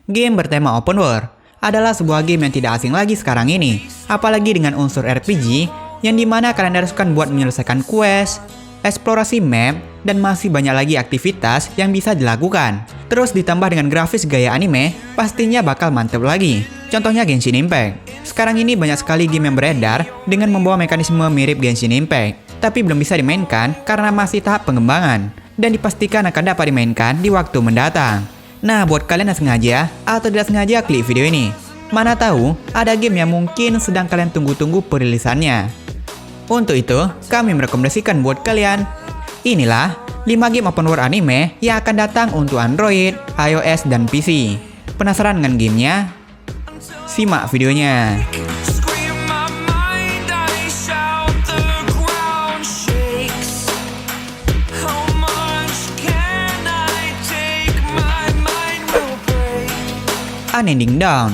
Game bertema open world adalah sebuah game yang tidak asing lagi sekarang ini, apalagi dengan unsur RPG yang dimana kalian haruskan buat menyelesaikan quest, eksplorasi map, dan masih banyak lagi aktivitas yang bisa dilakukan. Terus ditambah dengan grafis gaya anime, pastinya bakal mantep lagi. Contohnya Genshin Impact. Sekarang ini banyak sekali game yang beredar dengan membawa mekanisme mirip Genshin Impact, tapi belum bisa dimainkan karena masih tahap pengembangan, dan dipastikan akan dapat dimainkan di waktu mendatang. Nah, buat kalian yang sengaja atau tidak sengaja klik video ini, mana tahu ada game yang mungkin sedang kalian tunggu-tunggu perilisannya. Untuk itu, kami merekomendasikan buat kalian, inilah 5 game open world anime yang akan datang untuk Android, iOS, dan PC. Penasaran dengan gamenya? Simak videonya. Unending Dawn.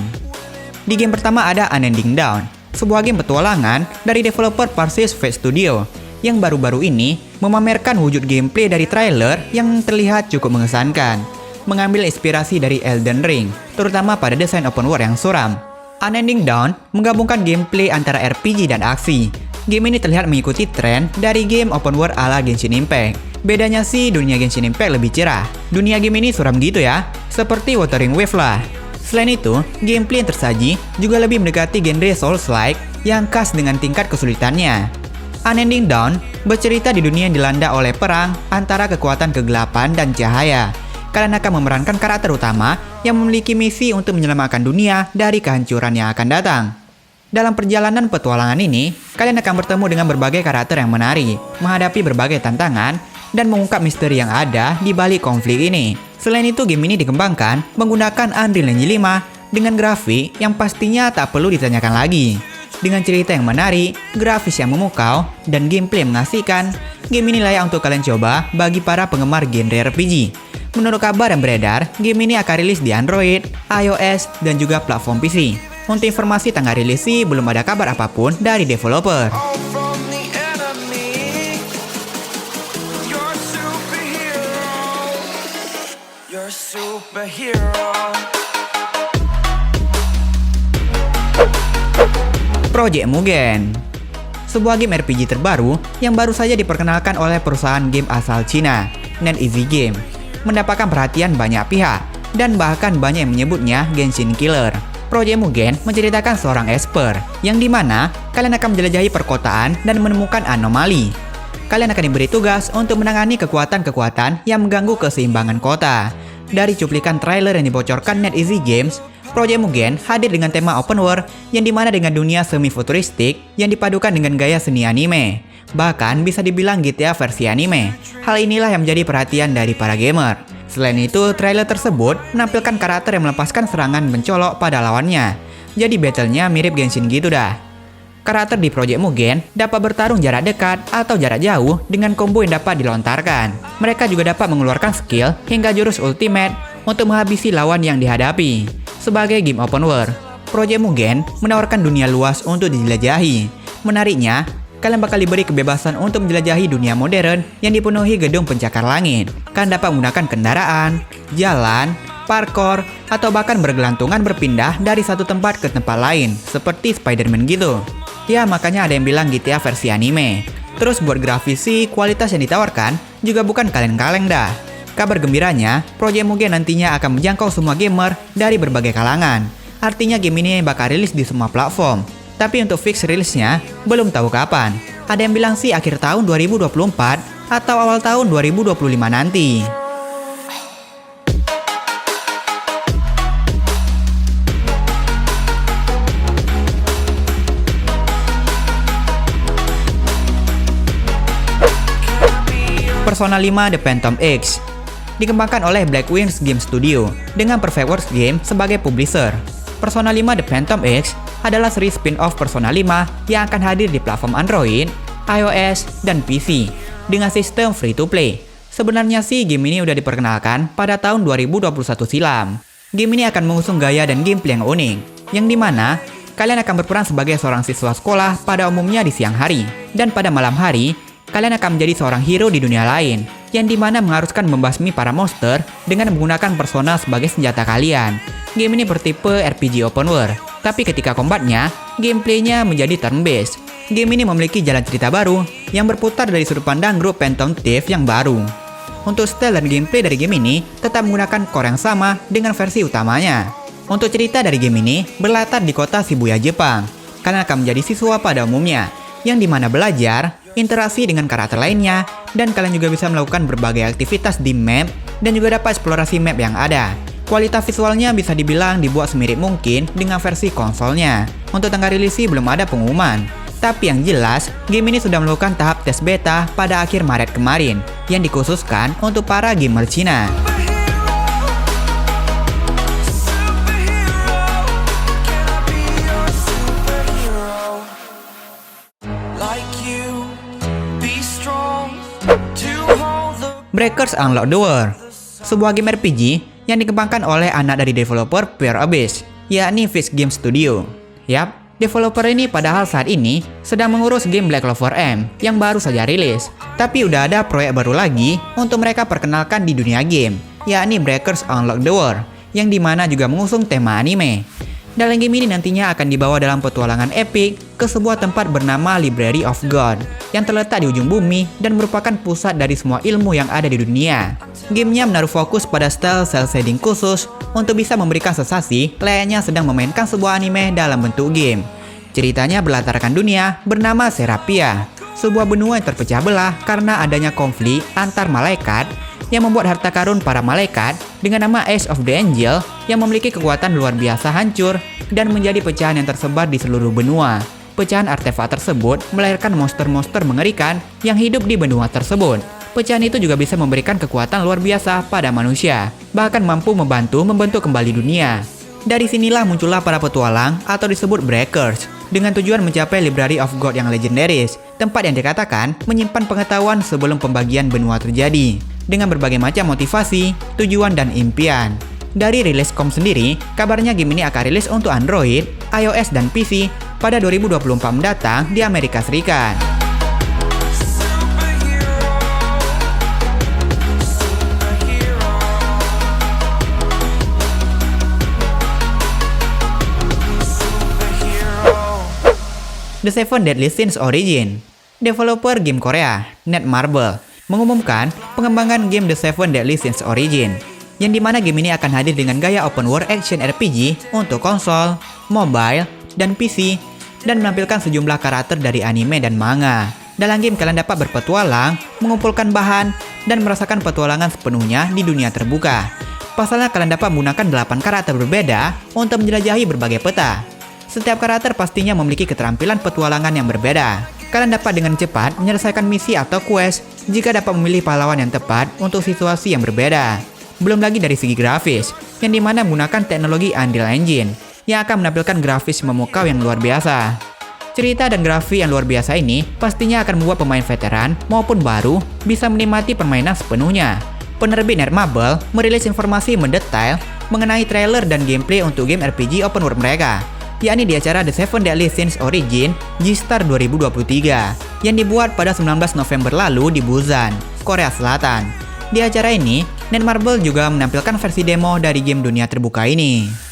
Di game pertama ada Unending Dawn, sebuah game petualangan dari developer Parsis Fate Studio yang baru-baru ini memamerkan wujud gameplay dari trailer yang terlihat cukup mengesankan, mengambil inspirasi dari Elden Ring, terutama pada desain open world yang suram. Unending Dawn menggabungkan gameplay antara RPG dan aksi. Game ini terlihat mengikuti tren dari game open world ala Genshin Impact. Bedanya sih dunia Genshin Impact lebih cerah. Dunia game ini suram gitu ya, seperti Wuthering Waves lah. Selain itu, gameplay yang tersaji juga lebih mendekati genre Souls-like yang khas dengan tingkat kesulitannya. Unending Dawn bercerita di dunia yang dilanda oleh perang antara kekuatan kegelapan dan cahaya. Kalian akan memerankan karakter utama yang memiliki misi untuk menyelamatkan dunia dari kehancuran yang akan datang. Dalam perjalanan petualangan ini, kalian akan bertemu dengan berbagai karakter yang menarik, menghadapi berbagai tantangan, dan mengungkap misteri yang ada di balik konflik ini. Selain itu, game ini dikembangkan menggunakan Unreal Engine 5 dengan grafik yang pastinya tak perlu ditanyakan lagi. Dengan cerita yang menarik, grafis yang memukau, dan gameplay yang mengasihkan, game ini layak untuk kalian coba bagi para penggemar genre RPG. Menurut kabar yang beredar, game ini akan rilis di Android, iOS, dan juga platform PC. Untuk informasi tanggal rilis sih belum ada kabar apapun dari developer. Project Mugen, sebuah game RPG terbaru yang baru saja diperkenalkan oleh perusahaan game asal Cina, NetEase Game, mendapatkan perhatian banyak pihak dan bahkan banyak yang menyebutnya Genshin Killer. Project Mugen menceritakan seorang esper yang dimana kalian akan menjelajahi perkotaan dan menemukan anomali. Kalian akan diberi tugas untuk menangani kekuatan-kekuatan yang mengganggu keseimbangan kota. Dari cuplikan trailer yang dibocorkan NetEase Games, Project Mugen hadir dengan tema open world yang dimana dengan dunia semi-futuristik yang dipadukan dengan gaya seni anime. Bahkan bisa dibilang GTA versi anime. Hal inilah yang menjadi perhatian dari para gamer. Selain itu, trailer tersebut menampilkan karakter yang melepaskan serangan mencolok pada lawannya. Jadi battle-nya mirip Genshin gitu dah. Karakter di Project Mugen dapat bertarung jarak dekat atau jarak jauh dengan combo yang dapat dilontarkan. Mereka juga dapat mengeluarkan skill hingga jurus ultimate untuk menghabisi lawan yang dihadapi. Sebagai game open world, Project Mugen menawarkan dunia luas untuk dijelajahi. Menariknya, kalian bakal diberi kebebasan untuk menjelajahi dunia modern yang dipenuhi gedung pencakar langit. Kalian dapat menggunakan kendaraan, jalan, parkour, atau bahkan bergelantungan berpindah dari satu tempat ke tempat lain, seperti Spider-Man gitu. Ya, makanya ada yang bilang GTA versi anime. Terus buat grafis sih, kualitas yang ditawarkan juga bukan kaleng-kaleng dah. Kabar gembiranya, Project Mugen nantinya akan menjangkau semua gamer dari berbagai kalangan. Artinya game ini bakal rilis di semua platform. Tapi untuk fix rilisnya, belum tahu kapan. Ada yang bilang sih akhir tahun 2024 atau awal tahun 2025 nanti. Persona 5 The Phantom X dikembangkan oleh Black Wings Game Studio dengan Perfect Works Game sebagai publisher. Persona 5 The Phantom X adalah seri spin-off Persona 5 yang akan hadir di platform Android, iOS, dan PC dengan sistem free-to-play. Sebenarnya sih game ini udah diperkenalkan pada tahun 2021 silam. Game ini akan mengusung gaya dan gameplay yang unik, yang dimana kalian akan berperan sebagai seorang siswa sekolah pada umumnya di siang hari, dan pada malam hari kalian akan menjadi seorang hero di dunia lain, yang dimana mengharuskan membasmi para monster dengan menggunakan persona sebagai senjata kalian. Game ini bertipe RPG open world, tapi ketika kombatnya, gameplaynya menjadi turn-based. Game ini memiliki jalan cerita baru yang berputar dari sudut pandang grup Phantom Thief yang baru. Untuk style dan gameplay dari game ini tetap menggunakan core yang sama dengan versi utamanya. Untuk cerita dari game ini berlatar di kota Shibuya, Jepang. Kalian akan menjadi siswa pada umumnya, yang dimana belajar, interaksi dengan karakter lainnya, dan kalian juga bisa melakukan berbagai aktivitas di map, dan juga dapat eksplorasi map yang ada. Kualitas visualnya bisa dibilang dibuat semirip mungkin dengan versi konsolnya. Untuk tanggal rilis sih belum ada pengumuman. Tapi yang jelas, game ini sudah melakukan tahap tes beta pada akhir Maret kemarin, yang dikhususkan untuk para gamer Cina. Breakers Unlock the World, sebuah game RPG yang dikembangkan oleh anak dari developer Pure Abyss, yakni Fish Game Studio. Yap, developer ini padahal saat ini sedang mengurus game Black Clover M yang baru saja rilis. Tapi udah ada proyek baru lagi untuk mereka perkenalkan di dunia game, yakni Breakers Unlock the World, yang dimana juga mengusung tema anime. Dalam game ini nantinya akan dibawa dalam petualangan epic ke sebuah tempat bernama Library of God yang terletak di ujung bumi dan merupakan pusat dari semua ilmu yang ada di dunia. Gamenya menaruh fokus pada style cel shading khusus untuk bisa memberikan sensasi layaknya sedang memainkan sebuah anime dalam bentuk game. Ceritanya berlatarkan dunia bernama Serapia, sebuah benua yang terpecah belah karena adanya konflik antar malaikat yang membuat harta karun para malaikat dengan nama Ace of the Angel yang memiliki kekuatan luar biasa hancur dan menjadi pecahan yang tersebar di seluruh benua. Pecahan artefak tersebut melahirkan monster-monster mengerikan yang hidup di benua tersebut. Pecahan itu juga bisa memberikan kekuatan luar biasa pada manusia, bahkan mampu membantu membentuk kembali dunia. Dari sinilah muncullah para petualang atau disebut Breakers, dengan tujuan mencapai Library of God yang legendaris, tempat yang dikatakan menyimpan pengetahuan sebelum pembagian benua terjadi, dengan berbagai macam motivasi, tujuan, dan impian. Dari rilis kom sendiri, kabarnya game ini akan rilis untuk Android, iOS, dan PC pada 2024 mendatang di Amerika Serikat. The Seven Deadly Sins Origin, developer game Korea, Netmarble, mengumumkan pengembangan game The Seven Deadly Sins Origin, yang dimana game ini akan hadir dengan gaya open world action RPG untuk konsol, mobile, dan PC, dan menampilkan sejumlah karakter dari anime dan manga. Dalam game kalian dapat berpetualang, mengumpulkan bahan, dan merasakan petualangan sepenuhnya di dunia terbuka. Pasalnya kalian dapat menggunakan 8 karakter berbeda untuk menjelajahi berbagai peta. Setiap karakter pastinya memiliki keterampilan petualangan yang berbeda. Kalian dapat dengan cepat menyelesaikan misi atau quest jika dapat memilih pahlawan yang tepat untuk situasi yang berbeda. Belum lagi dari segi grafis, yang dimana menggunakan teknologi Unreal Engine, yang akan menampilkan grafis memukau yang luar biasa. Cerita dan grafis yang luar biasa ini pastinya akan membuat pemain veteran maupun baru bisa menikmati permainan sepenuhnya. Penerbit Netmarble merilis informasi mendetail mengenai trailer dan gameplay untuk game RPG open world mereka, yakni di acara The Seven Deadly Sins Origin G-Star 2023 yang dibuat pada 19 November lalu di Busan, Korea Selatan. Di acara ini, Netmarble juga menampilkan versi demo dari game dunia terbuka ini.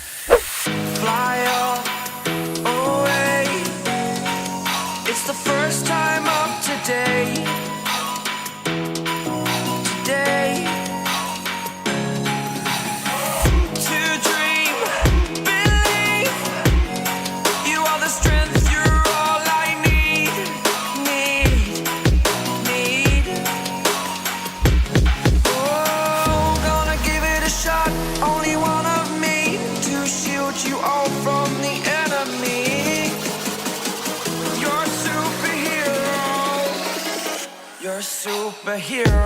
You're a superhero.